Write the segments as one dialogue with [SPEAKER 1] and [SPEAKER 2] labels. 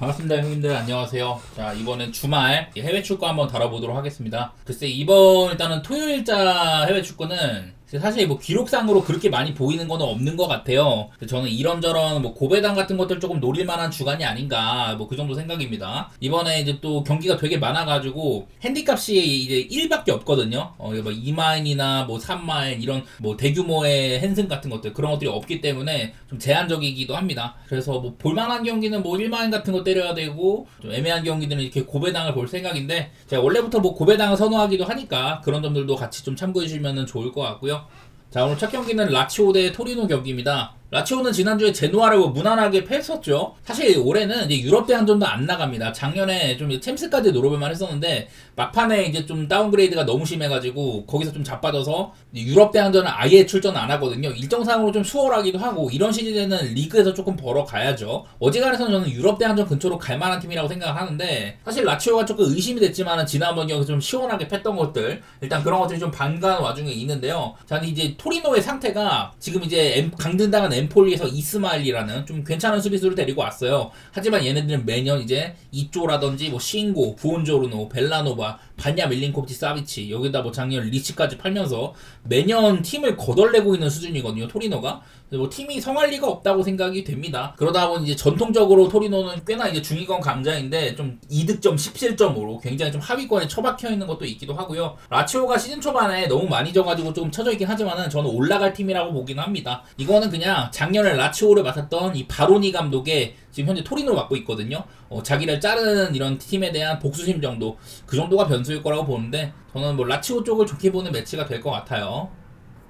[SPEAKER 1] 반갑습니다, 형님들. 안녕하세요. 자, 이번엔 주말 해외 축구 한번 다뤄보도록 하겠습니다. 글쎄, 이번 일단은 토요일자 해외 축구는 사실 뭐 기록상으로 그렇게 많이 보이는 건 없는 것 같아요. 저는 이런저런 뭐 고배당 같은 것들 조금 노릴 만한 주간이 아닌가 뭐 그 정도 생각입니다. 이번에 이제 또 경기가 되게 많아가지고 핸디값이 이제 1밖에 없거든요. 뭐 2마인이나 뭐 3마인 이런 뭐 대규모의 핸승 같은 것들 그런 것들이 없기 때문에 좀 제한적이기도 합니다. 그래서 뭐 볼만한 경기는 뭐 1마인 같은 거 때려야 되고 좀 애매한 경기들은 이렇게 고배당을 볼 생각인데 제가 원래부터 뭐 고배당을 선호하기도 하니까 그런 점들도 같이 좀 참고해 주시면 좋을 것 같고요. 자, 오늘 첫 경기는 라치오 대 토리노 경기입니다. 라치오는 지난주에 제노아를 무난하게 패했었죠. 사실 올해는 이제 유럽 대항전도 안 나갑니다. 작년에 좀 챔스까지 노려볼만 했었는데 막판에 이제 좀 다운그레이드가 너무 심해가지고 거기서 좀 자빠져서 유럽 대항전은 아예 출전 안 하거든요. 일정상으로 좀 수월하기도 하고 이런 시즌에는 리그에서 조금 벌어가야죠. 어지간해서는 저는 유럽 대항전 근처로 갈만한 팀이라고 생각을 하는데 사실 라치오가 조금 의심이 됐지만 지난번 경기 좀 시원하게 팼던 것들 일단 그런 것들이 좀 반가운 와중에 있는데요. 자, 이제 토리노의 상태가 지금 이제 강등당한 엠폴리에서 이스마일이라는 좀 괜찮은 수비수를 데리고 왔어요. 하지만 얘네들은 매년 이제 이쪼라든지 뭐 싱고, 부온조르노, 벨라노바, 반야 밀린코비치 사비치 여기다 뭐 작년 리치까지 팔면서 매년 팀을 거덜내고 있는 수준이거든요. 토리노가. 뭐 팀이 성할 리가 없다고 생각이 됩니다. 그러다 보니 이제 전통적으로 토리노는 꽤나 이제 중위권 강자인데 좀 2득점 17점으로 굉장히 좀 하위권에 처박혀 있는 것도 있기도 하고요. 라치오가 시즌 초반에 너무 많이 져가지고 조금 처져 있긴 하지만은 저는 올라갈 팀이라고 보긴 합니다. 이거는 그냥 작년에 라치오를 맡았던 이 바로니 감독의 지금 현재 토리노를 맡고 있거든요. 자기를 자르는 이런 팀에 대한 복수심 정도 그 정도가 변수일 거라고 보는데 저는 뭐 라치오 쪽을 좋게 보는 매치가 될 것 같아요.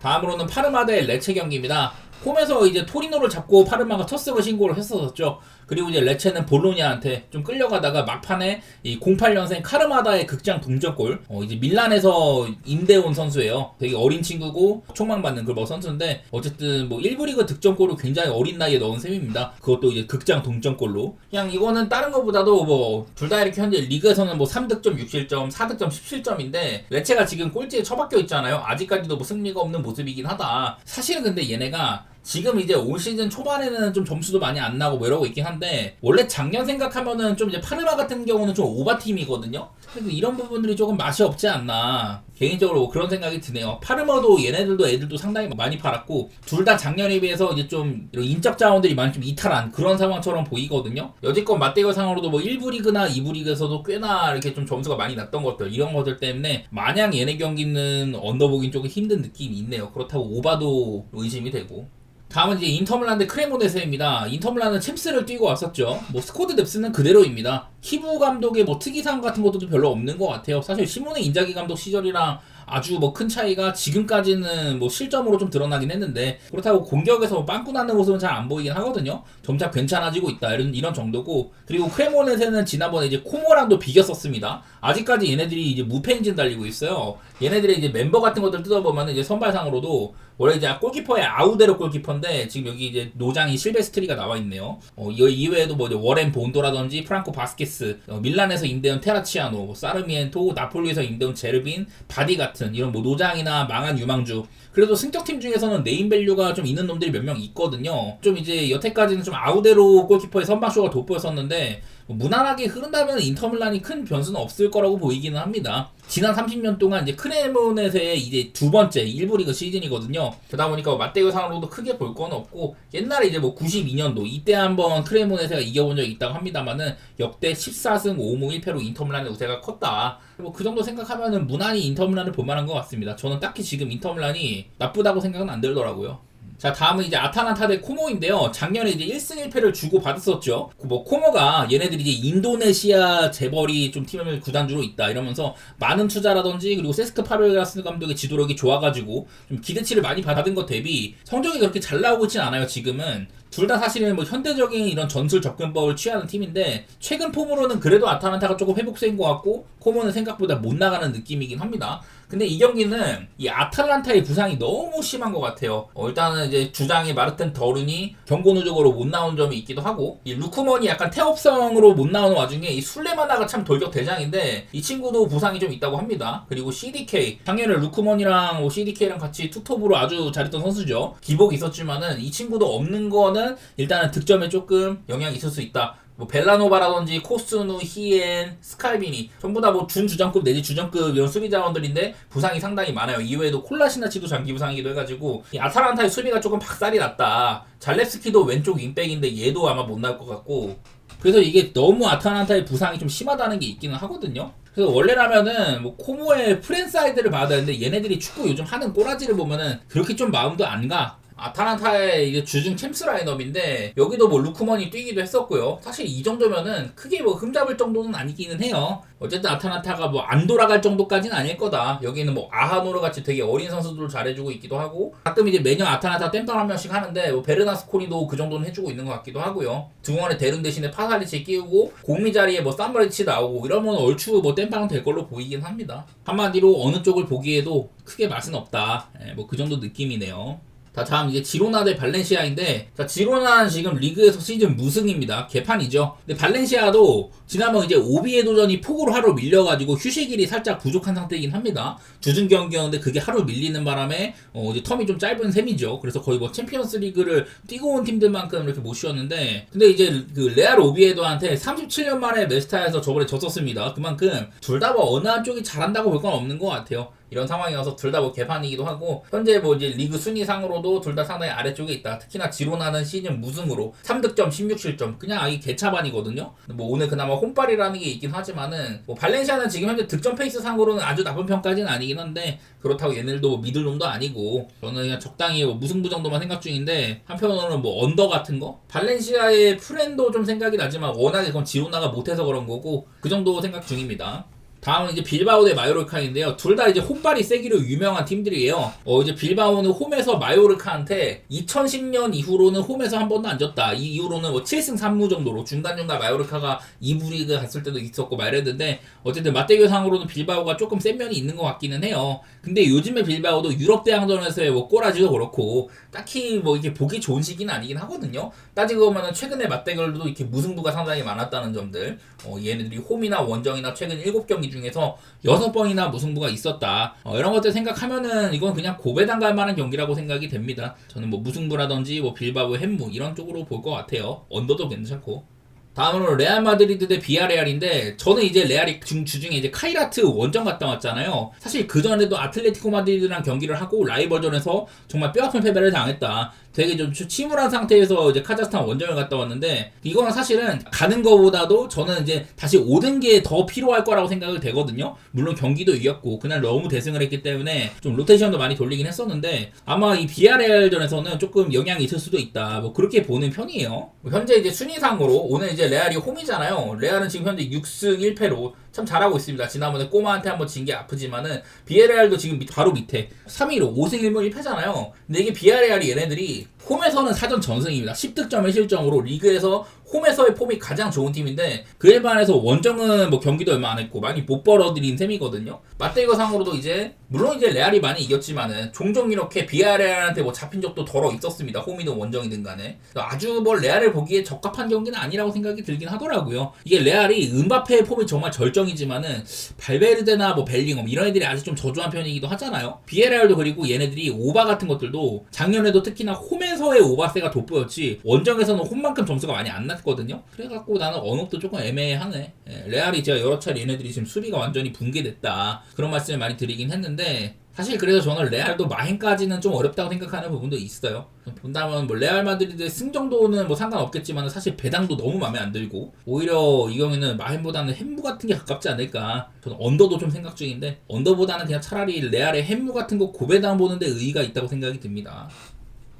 [SPEAKER 1] 다음으로는 파르마 대 레체 경기입니다. 홈에서 이제 토리노를 잡고 파르마가 첫 승을 신고를 했었죠. 그리고 이제 레체는 볼로냐한테 좀 끌려가다가 막판에 이 08년생 카르마다의 극장 동점골 이제 밀란에서 임대 온 선수예요. 되게 어린 친구고 촉망받는 그런 선수인데 어쨌든 뭐 1부 리그 득점골을 굉장히 어린 나이에 넣은 셈입니다. 그것도 이제 극장 동점골로 그냥 이거는 다른 것보다도 뭐 둘 다 이렇게 현재 리그에서는 뭐 3득점 6실점 4득점 17점인데 레체가 지금 꼴찌에 처박혀 있잖아요. 아직까지도 뭐 승리가 없는 모습이긴 하다. 사실은 근데 얘네가 지금 이제 올 시즌 초반에는 좀 점수도 많이 안 나고 뭐 이러고 있긴 한데 원래 작년 생각하면은 좀 이제 파르마 같은 경우는 좀 오바팀이거든요. 그래서 이런 부분들이 조금 맛이 없지 않나 개인적으로 뭐 그런 생각이 드네요. 파르마도 얘네들도 애들도 상당히 많이 팔았고 둘 다 작년에 비해서 이제 좀 이런 인적 자원들이 많이 좀 이탈한 그런 상황처럼 보이거든요. 여지껏 맞대결 상으로도 뭐 1부 리그나 2부 리그에서도 꽤나 이렇게 좀 점수가 많이 났던 것들 이런 것들 때문에 마냥 얘네 경기는 언더보긴 조금 힘든 느낌이 있네요. 그렇다고 오바도 의심이 되고. 다음은 이제 인터밀란 대 크레모네세입니다. 인터밀란은 챔스를 뛰고 왔었죠. 뭐 스쿼드 뎁스는 그대로입니다. 키부 감독의 뭐 특이사항 같은 것도 별로 없는 것 같아요. 사실 시모네 인자기 감독 시절이랑 아주 뭐 큰 차이가 지금까지는 뭐 실점으로 좀 드러나긴 했는데 그렇다고 공격에서 뭐 빵꾸 나는 모습은 잘 안 보이긴 하거든요. 점차 괜찮아지고 있다 이런 정도고 그리고 크레모네세는 지난번에 이제 코모랑도 비겼었습니다. 아직까지 얘네들이 이제 무패 행진 달리고 있어요. 얘네들의 이제 멤버 같은 것들 뜯어보면 이제 선발상으로도 원래 이제 골키퍼의 아우데로 골키퍼인데 지금 여기 이제 노장이 실베스트리가 나와 있네요. 이 이외에도 뭐 이제 워렌 본도라든지 프랑코 바스케스, 밀란에서 임대온 테라치아노, 뭐 사르미엔토, 나폴리에서 임대온 제르빈, 바디 같은 이런 뭐 노장이나 망한 유망주. 그래도 승격팀 중에서는 네임밸류가 좀 있는 놈들이 몇 명 있거든요. 좀 이제 여태까지는 좀 아우데로 골키퍼의 선방쇼가 돋보였었는데 무난하게 흐른다면 인터밀란이 큰 변수는 없을 거라고 보이기는 합니다. 지난 30년 동안 이제 크레모네세의 이제 두 번째 1부 리그 시즌이거든요. 그러다 보니까 맞대결 상으로도 크게 볼 건 없고 옛날에 이제 뭐 92년도 이때 한번 크레모네세가 이겨본 적이 있다고 합니다만은 역대 14승 5무 1패로 인터밀란의 우세가 컸다. 뭐 그 정도 생각하면은 무난히 인터밀란을 볼만한 것 같습니다. 저는 딱히 지금 인터밀란이 나쁘다고 생각은 안 들더라고요. 자, 다음은 이제 아탈란타 대 코모인데요. 작년에 이제 1승 1패를 주고 받았었죠. 뭐 코모가 얘네들이 이제 인도네시아 재벌이 좀 팀을 구단주로 있다 이러면서 많은 투자라든지 그리고 세스크 파브레가스 감독의 지도력이 좋아가지고 좀 기대치를 많이 받은 것 대비 성적이 그렇게 잘 나오고 있진 않아요. 지금은 둘 다 사실은 뭐 현대적인 이런 전술 접근법을 취하는 팀인데 최근 폼으로는 그래도 아탈란타가 조금 회복세인 것 같고 코모는 생각보다 못 나가는 느낌이긴 합니다. 근데 이 경기는 이 아탈란타의 부상이 너무 심한 것 같아요. 일단은 이제 주장의 마르텐 더룬이 경고 누적으로 못 나온 점이 있기도 하고 이 루크먼이 약간 태업성으로 못 나오는 와중에 이 술레마나가 참 돌격 대장인데 이 친구도 부상이 좀 있다고 합니다. 그리고 CDK 작년에 루크먼이랑 뭐 CDK랑 같이 투톱으로 아주 잘했던 선수죠. 기복이 있었지만은 이 친구도 없는 거는 일단은 득점에 조금 영향이 있을 수 있다. 뭐 벨라노바라든지 코스누, 히엔, 스칼비니 전부 다 뭐 준주전급 내지 주전급 이런 수비 자원들인데 부상이 상당히 많아요. 이외에도 콜라시나치도 장기 부상이기도 해가지고 이 아탈란타의 수비가 조금 박살이 났다. 잘레스키도 왼쪽 윙백인데 얘도 아마 못 나올 것 같고, 그래서 이게 너무 아탈란타의 부상이 좀 심하다는 게 있기는 하거든요. 그래서 원래라면은 뭐 코모의 프랜사이드를 봐야 되는데 얘네들이 축구 요즘 하는 꼬라지를 보면은 그렇게 좀 마음도 안 가. 아탈란타의 이게 주중 챔스 라인업인데 여기도 뭐 루크먼이 뛰기도 했었고요. 사실 이 정도면은 크게 뭐 흠잡을 정도는 아니기는 해요. 어쨌든 아탈란타가 뭐 안 돌아갈 정도까지는 아닐 거다. 여기는 뭐 아하노르 같이 되게 어린 선수들을 잘해주고 있기도 하고, 가끔 이제 매년 아탈란타 땜빵 한 명씩 하는데 뭐 베르나스코니도 그 정도는 해주고 있는 것 같기도 하고요. 중원에 데른 대신에 파사리치 끼우고 공미 자리에 뭐 사무리치 나오고 이러면 얼추 뭐 땜빵은 될 걸로 보이긴 합니다. 한마디로 어느 쪽을 보기에도 크게 맛은 없다. 뭐 그 정도 느낌이네요. 자, 다음 이제 지로나 대 발렌시아인데, 자, 지로나는 지금 리그에서 시즌 무승입니다. 개판이죠. 근데 발렌시아도 지난번 이제 오비에 도전이 폭우로 하루 밀려가지고 휴식일이 살짝 부족한 상태이긴 합니다. 주중 경기였는데 그게 하루 밀리는 바람에 이제 텀이 좀 짧은 셈이죠. 그래서 거의 뭐 챔피언스 리그를 뛰고 온 팀들만큼 이렇게 못 쉬었는데, 근데 이제 그 레알 오비에도한테 37년 만에 메스타에서 저번에 졌었습니다. 그만큼 둘 다 뭐 어느 한쪽이 잘한다고 볼 건 없는 것 같아요. 이런 상황이어서 둘 다 뭐 개판이기도 하고, 현재 뭐 이제 리그 순위상으로도 둘 다 상당히 아래쪽에 있다. 특히나 지로나는 시즌 무승으로 3득점 16실점 그냥 아예 개차반이거든요. 뭐 오늘 그나마 홈빨이라는 게 있긴 하지만은 뭐 발렌시아는 지금 현재 득점 페이스 상으로는 아주 나쁜 평가는 아니긴 한데, 그렇다고 얘네들도 뭐 미들놈도 아니고 저는 그냥 적당히 뭐 무승부 정도만 생각 중인데, 한편으로는 뭐 언더 같은 거 발렌시아의 프렌도 좀 생각이 나지만 워낙에 그건 지로나가 못해서 그런 거고 그 정도 생각 중입니다. 다음은 이제 빌바오 대 마요르카인데요. 둘 다 이제 홈발이 세기로 유명한 팀들이에요. 이제 빌바오는 홈에서 마요르카한테 2010년 이후로는 홈에서 한 번도 안 졌다. 이 이후로는 뭐 7승 3무 정도로 중간중간 마요르카가 2부 리그 갔을 때도 있었고 막 이랬는데, 어쨌든 맞대결상으로는 빌바오가 조금 센 면이 있는 것 같기는 해요. 근데 요즘에 빌바오도 유럽 대항전에서의 뭐 꼬라지도 그렇고 딱히 뭐 이게 보기 좋은 시기는 아니긴 하거든요. 따지고 보면은 최근에 맞대결도 이렇게 무승부가 상당히 많았다는 점들, 얘네들이 홈이나 원정이나 최근 7경기 중에서 6번이나 무승부가 있었다. 이런 것들 생각하면은 이건 그냥 고배당 갈 만한 경기라고 생각이 됩니다. 저는 뭐 무승부라든지 뭐 빌바오 햄무 이런 쪽으로 볼 것 같아요. 언더도 괜찮고. 다음으로 레알 마드리드 대 비아레알인데, 저는 이제 레알이 주중에 이제 카이라트 원정 갔다 왔잖아요. 사실 그 전에도 아틀레티코 마드리드랑 경기를 하고 라이벌전에서 정말 뼈아픈 패배를 당했다. 되게 좀 침울한 상태에서 이제 카자흐스탄 원정을 갔다 왔는데, 이거는 사실은 가는 거보다도 저는 이제 다시 오는 게 더 필요할 거라고 생각이 되거든요. 물론 경기도 이겼고 그날 너무 대승을 했기 때문에 좀 로테이션도 많이 돌리긴 했었는데, 아마 이 비아레알전에서는 조금 영향이 있을 수도 있다. 뭐 그렇게 보는 편이에요. 현재 이제 순위상으로 오늘 이제 레알이 홈이잖아요. 레알은 지금 현재 6승 1패로 참 잘하고 있습니다. 지난번에 꼬마한테 한번 진 게 아프지만은 비아레알도 지금 바로 밑에 3위로 5승 1무 1패잖아요. 근데 이게 비아레알이 얘네들이 홈에서는 사전 전승입니다. 10득점의 실점으로 리그에서 홈에서의 폼이 가장 좋은 팀인데, 그에 반해서 원정은 뭐 경기도 얼마 안 했고 많이 못 벌어들인 셈이거든요. 맞대결상으로도 이제 물론 이제 레알이 많이 이겼지만은 종종 이렇게 비아레알한테 뭐 잡힌 적도 덜어 있었습니다. 홈이든 원정이든 간에. 아주 뭐 레알을 보기에 적합한 경기는 아니라고 생각이 들긴 하더라고요. 이게 레알이 음바페의 폼이 정말 절정이지만은 발베르데나 뭐 벨링엄 이런 애들이 아직 좀 저조한 편이기도 하잖아요. 비아레알도 그리고 얘네들이 오바 같은 것들도 작년에도 특히나 홈에서의 오바세가 돋보였지 원정에서는 홈만큼 점수가 많이 안 났거든요. 그래갖고 나는 언업도 조금 애매하네. 레알이 제가 여러 차례 얘네들이 지금 수비가 완전히 붕괴됐다 그런 말씀을 많이 드리긴 했는데, 사실 그래서 저는 레알도 마행까지는 좀 어렵다고 생각하는 부분도 있어요. 본다면 뭐 레알 마드리드의 승 정도는 뭐 상관없겠지만 사실 배당도 너무 마음에 안 들고, 오히려 이 경우에는 마행보다는 햄무 같은 게 가깝지 않을까. 저는 언더도 좀 생각 중인데, 언더보다는 그냥 차라리 레알의 햄무 같은 거 고배당 보는데 의의가 있다고 생각이 듭니다.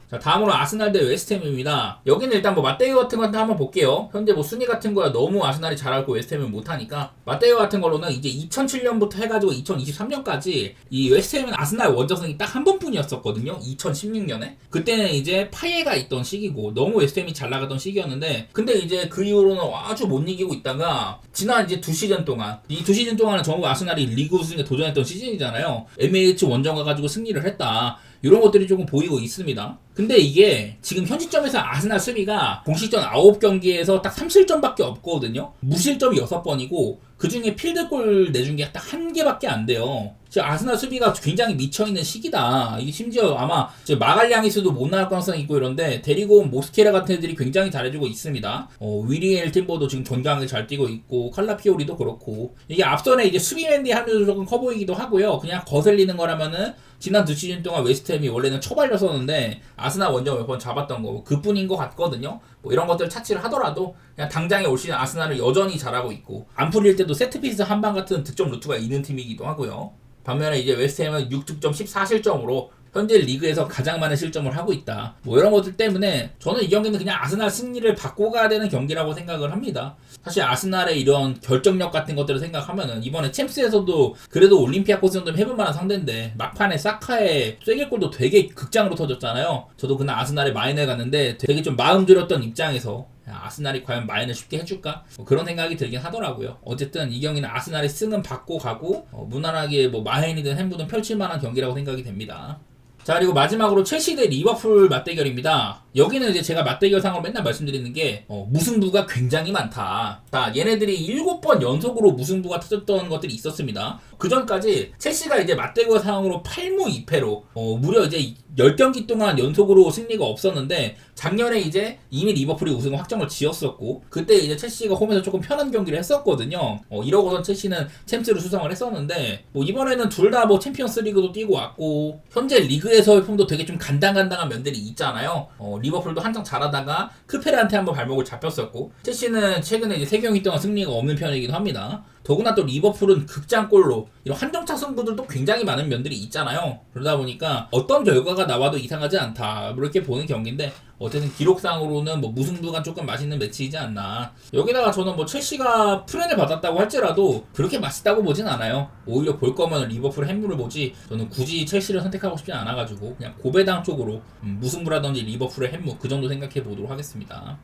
[SPEAKER 1] 자, 다음으로 아스날 대 웨스트햄입니다. 여기는 일단 뭐 맞대결 같은 거 한번 볼게요. 현재 뭐 순위 같은 거야 너무 아스날이 잘하고 웨스트햄은 못하니까, 맞대결 같은 걸로는 이제 2007년부터 해가지고 2023년까지 이 웨스트햄은 아스날 원정승이 딱 한 번뿐이었었거든요. 2016년에. 그때는 이제 파예가 있던 시기고 너무 웨스트햄이 잘 나가던 시기였는데, 근데 이제 그 이후로는 아주 못 이기고 있다가 지난 이제 2시즌 동안, 이 2시즌 동안은 전부 아스날이 리그 우승에 도전했던 시즌이잖아요. MH 원정 가가지고 승리를 했다. 이런 것들이 조금 보이고 있습니다. 근데 이게 지금 현 시점에서 아스날 수비가 공식전 9경기에서 딱 3실점밖에 없거든요. 무실점이 6번이고 그 중에 필드골 내준 게 딱 한 개밖에 안 돼요. 지금 아스날 수비가 굉장히 미쳐있는 시기다. 이게 심지어 아마 마갈량이스도 못 나올 가능성이 있고 이런데 데리고 온 모스케라 같은 애들이 굉장히 잘해주고 있습니다. 위리엘 팀버도 지금 건강하게 잘 뛰고 있고 칼라피오리도 그렇고 이게 앞선에 이제 수비맨디 하면서 조금 커 보이기도 하고요. 그냥 거슬리는 거라면은 지난 2시즌 동안 웨스트햄이 원래는 처발렸었는데 아스날 원정 몇 번 잡았던 거 그뿐인 것 같거든요. 뭐 이런 것들 차치를 하더라도 그냥 당장에 올 시즌 아스날을 여전히 잘하고 있고 안 풀릴 때도 세트피스 한 방 같은 득점 루트가 있는 팀이기도 하고요. 반면에 이제 웨스트햄은 6득점 14실점으로 현재 리그에서 가장 많은 실점을 하고 있다. 뭐 이런 것들 때문에 저는 이 경기는 그냥 아스날 승리를 받고 가야 되는 경기라고 생각을 합니다. 사실 아스날의 이런 결정력 같은 것들을 생각하면은 이번에 챔스에서도 그래도 올림피아코스 정도면 해볼 만한 상대인데 막판에 사카의 쐐기골도 되게 극장으로 터졌잖아요. 저도 그날 아스날에 마인을 갔는데 되게 좀 마음 졸였던 입장에서 아스날이 과연 마인을 쉽게 해줄까? 뭐 그런 생각이 들긴 하더라고요. 어쨌든 이 경기는 아스날의 승은 받고 가고 무난하게 뭐 마인이든 햄부든 펼칠 만한 경기라고 생각이 됩니다. 자, 그리고 마지막으로 첼시 대 리버풀 맞대결입니다. 여기는 이제 제가 맞대결상으로 맨날 말씀드리는 게 무승부가 굉장히 많다. 자, 얘네들이 7번 연속으로 무승부가 터졌던 것들이 있었습니다. 그 전까지 첼시가 이제 맞대결 상으로 8무 2패로 무려 이제 10경기 동안 연속으로 승리가 없었는데 작년에 이제 이미 리버풀이 우승을 확정을 지었었고 그때 이제 첼시가 홈에서 조금 편한 경기를 했었거든요. 이러고선 첼시는 챔스를 수상을 했었는데 뭐 이번에는 둘 다 뭐 챔피언스 리그도 뛰고 왔고 현재 리그에서의 폼도 되게 좀 간당간당한 면들이 있잖아요. 리버풀도 한창 잘하다가 크페르한테 한번 발목을 잡혔었고 첼시는 최근에 이제 3경기 동안 승리가 없는 편이기도 합니다. 더구나 또 리버풀은 극장골로 이런 한정차 승부들도 굉장히 많은 면들이 있잖아요. 그러다 보니까 어떤 결과가 나와도 이상하지 않다 이렇게 보는 경기인데 어쨌든 기록상으로는 뭐 무승부가 조금 맛있는 매치이지 않나. 여기다가 저는 뭐 첼시가 프렌을 받았다고 할지라도 그렇게 맛있다고 보진 않아요. 오히려 볼 거면 리버풀 햄물을 보지 저는 굳이 첼시를 선택하고 싶진 않아가지고 그냥 고배당 쪽으로 무승부라든지 리버풀의 햄물 그 정도 생각해 보도록 하겠습니다.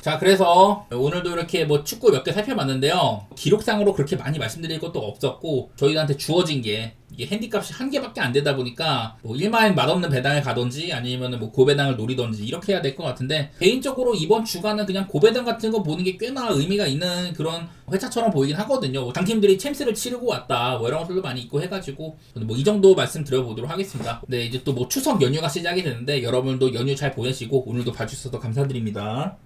[SPEAKER 1] 자, 그래서 오늘도 이렇게 뭐 축구 몇 개 살펴봤는데요. 기록상으로 그렇게 많이 말씀드릴 것도 없었고 저희한테 주어진 게 이게 핸디값이 한 개밖에 안 되다 보니까 뭐 1마행 맛없는 배당을 가던지 아니면은 뭐 고배당을 노리던지 이렇게 해야 될 것 같은데 개인적으로 이번 주간은 그냥 고배당 같은 거 보는 게 꽤나 의미가 있는 그런 회차처럼 보이긴 하거든요. 강팀들이 챔스를 치르고 왔다 뭐 이런 것들도 많이 있고 해가지고 뭐 이 정도 말씀 드려보도록 하겠습니다. 네, 이제 또 뭐 추석 연휴가 시작이 되는데 여러분도 연휴 잘 보내시고 오늘도 봐주셔서 감사드립니다.